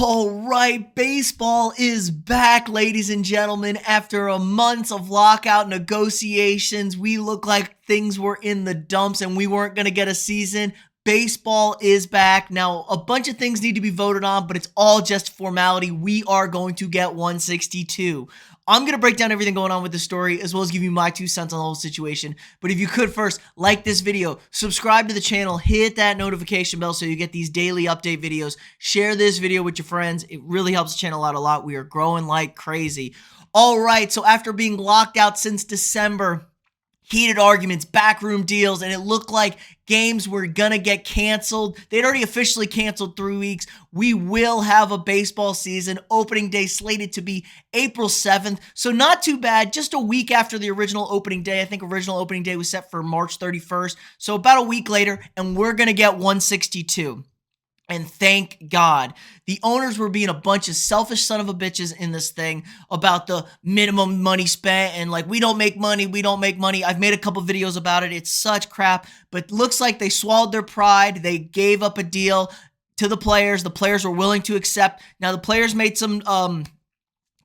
All right, baseball is back, ladies and gentlemen. After a month of lockout negotiations, we look like things were in the dumps and we weren't going to get a season. Baseball is back. Now, a bunch of things need to be voted on, but it's all just formality. We are going to get 162. I'm going to break down everything going on with the story, as well as give you my 2 cents on the whole situation. But if you could first, like this video, subscribe to the channel, hit that notification bell so you get these daily update videos. Share this video with your friends. It really helps the channel out a lot. We are growing like crazy. All right, so after being locked out since December, heated arguments, backroom deals, and it looked like games were gonna get canceled. They'd already officially canceled 3 weeks. We will have a baseball season. Opening day slated to be April 7th, so not too bad. Just a week after the original opening day. I think original opening day was set for March 31st, so about a week later, and we're gonna get 162. And thank God. The owners were being a bunch of selfish son of a bitches in this thing about the minimum money spent and like, we don't make money, we don't make money. I've made a couple videos about it. It's such crap, but looks like they swallowed their pride. They gave up a deal to the players. The players were willing to accept. Now the players made some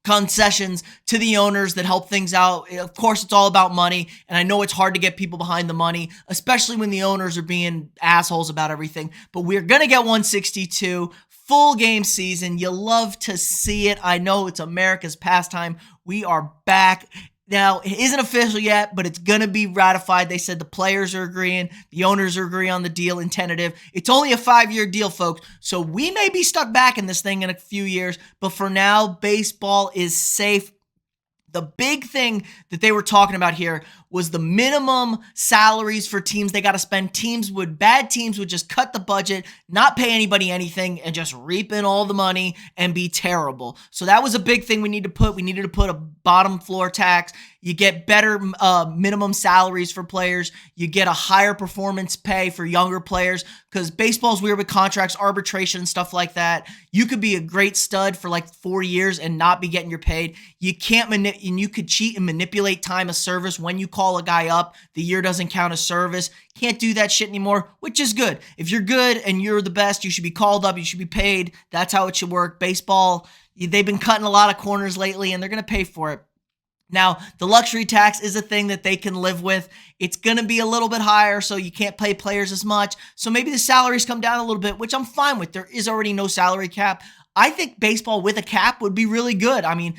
concessions to the owners that help things out. Of course, it's all about money, and I know it's hard to get people behind the money, especially when the owners are being assholes about everything, but we're gonna get 162, full game season. You love to see it. I know it's America's pastime. We are back. Now, it isn't official yet, but it's going to be ratified. They said the players are agreeing. The owners are agreeing on the deal in tentative. It's only a 5-year deal, folks, so we may be stuck back in this thing in a few years, but for now, baseball is safe. The big thing that they were talking about here was the minimum salaries for teams they got to spend. Bad teams would just cut the budget, not pay anybody anything, and just reap in all the money and be terrible. So that was a big thing we needed to put a bottom floor tax. You get better minimum salaries for players. You get a higher performance pay for younger players, because baseball's weird with contracts, arbitration, and stuff like that. You could be a great stud for like 4 years and not be getting your paid. You can't and you could cheat and manipulate time of service. When you call a guy up, the year doesn't count as service. Can't do that shit anymore, which is good. If you're good and you're the best, you should be called up, you should be paid. That's how it should work. Baseball, they've been cutting a lot of corners lately, and they're going to pay for it. Now, the luxury tax is a thing that they can live with. It's going to be a little bit higher, so you can't pay players as much. So maybe the salaries come down a little bit, which I'm fine with. There is already no salary cap. I think baseball with a cap would be really good. I mean,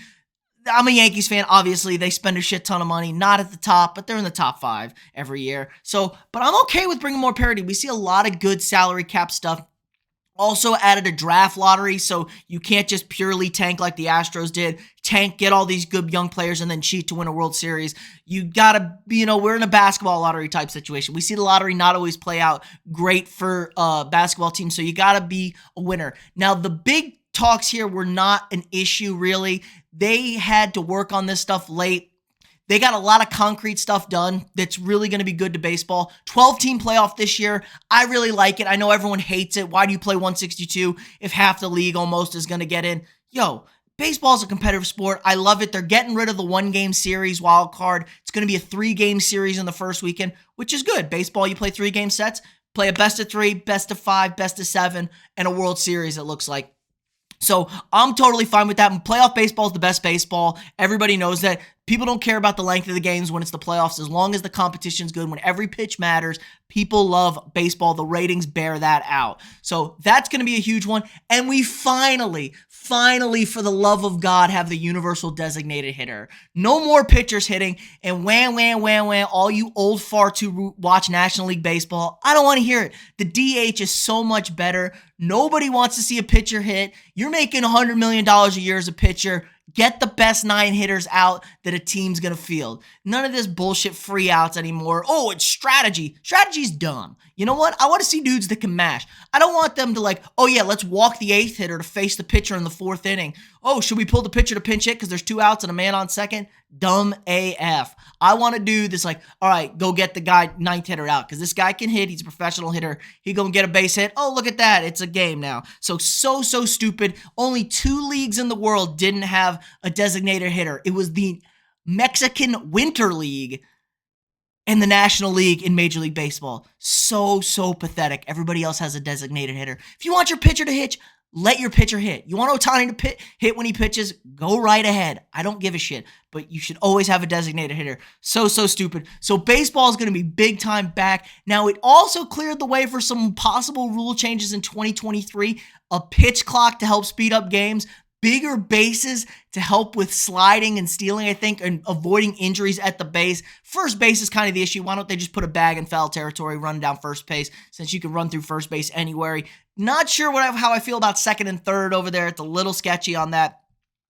I'm a Yankees fan. Obviously, they spend a shit ton of money. Not at the top, but they're in the top 5 every year. So, but I'm okay with bringing more parity. We see a lot of good salary cap stuff. Also added a draft lottery, so you can't just purely tank like the Astros did. Tank, get all these good young players, and then cheat to win a World Series. You gotta, we're in a basketball lottery type situation. We see the lottery not always play out great for basketball teams, so you gotta be a winner. Now, the big talks here were not an issue, really. They had to work on this stuff late. They got a lot of concrete stuff done that's really going to be good to baseball. 12-team playoff this year. I really like it. I know everyone hates it. Why do you play 162 if half the league almost is going to get in? Yo, baseball's a competitive sport. I love it. They're getting rid of the 1-game series wild card. It's going to be a 3-game series in the first weekend, which is good. Baseball, you play 3-game sets, play a best of 3, best of 5, best of 7, and a World Series, it looks like. So I'm totally fine with that. And playoff baseball is the best baseball. Everybody knows that. People don't care about the length of the games when it's the playoffs. As long as the competition's good, when every pitch matters, people love baseball. The ratings bear that out. So that's going to be a huge one. And we finally, for the love of God, have the universal designated hitter. No more pitchers hitting. And wham, all you old farts who watch National League Baseball, I don't want to hear it. The DH is so much better. Nobody wants to see a pitcher hit. You're making $100 million a year as a pitcher. Get the best 9 hitters out that a team's going to field. None of this bullshit free outs anymore. Oh, it's strategy. Strategy's dumb. You know what? I want to see dudes that can mash. I don't want them to like, oh yeah, let's walk the 8th hitter to face the pitcher in the 4th inning. Oh, should we pull the pitcher to pinch hit because there's 2 outs and a man on second? Dumb AF. I want to do this like, all right, go get the guy 9th hitter out because this guy can hit. He's a professional hitter. He gonna get a base hit. Oh, look at that. It's a game now. So stupid. Only 2 leagues in the world didn't have a designated hitter. It was the Mexican Winter League and the National League in Major League Baseball. So pathetic. Everybody else has a designated hitter. If you want your pitcher to hitch, let your pitcher hit. You want Ohtani to hit when he pitches? Go right ahead. I don't give a shit. But you should always have a designated hitter. So stupid. So baseball is going to be big time back. Now, it also cleared the way for some possible rule changes in 2023. A pitch clock to help speed up games. Bigger bases to help with sliding and stealing, I think, and avoiding injuries at the base. First base is kind of the issue. Why don't they just put a bag in foul territory, run down first base, since you can run through first base anywhere. Not sure how I feel about second and third over there. It's a little sketchy on that.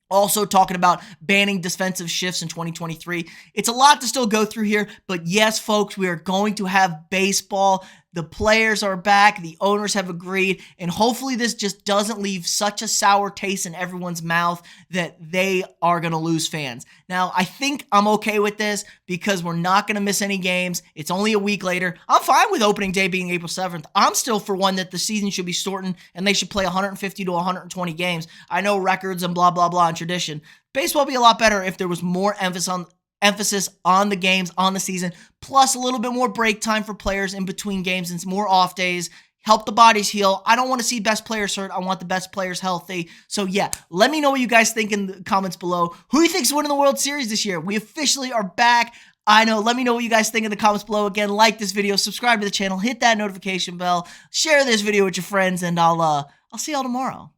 Also talking about banning defensive shifts in 2023. It's a lot to still go through here, but yes, folks, we are going to have baseball. The players are back. The owners have agreed, and hopefully this just doesn't leave such a sour taste in everyone's mouth that they are going to lose fans. Now, I think I'm okay with this because we're not going to miss any games. It's only a week later. I'm fine with opening day being April 7th. I'm still for one that the season should be shortened and they should play 150 to 120 games. I know records and blah, blah, blah and tradition. Baseball would be a lot better if there was more emphasis on the games, on the season, plus a little bit more break time for players in between games and some more off days. Help the bodies heal. I don't want to see best players hurt. I want the best players healthy. So yeah, let me know what you guys think in the comments below. Who do you think is winning the World Series this year? We officially are back. I know. Let me know what you guys think in the comments below. Again, like this video, subscribe to the channel, hit that notification bell, share this video with your friends, and I'll see y'all tomorrow.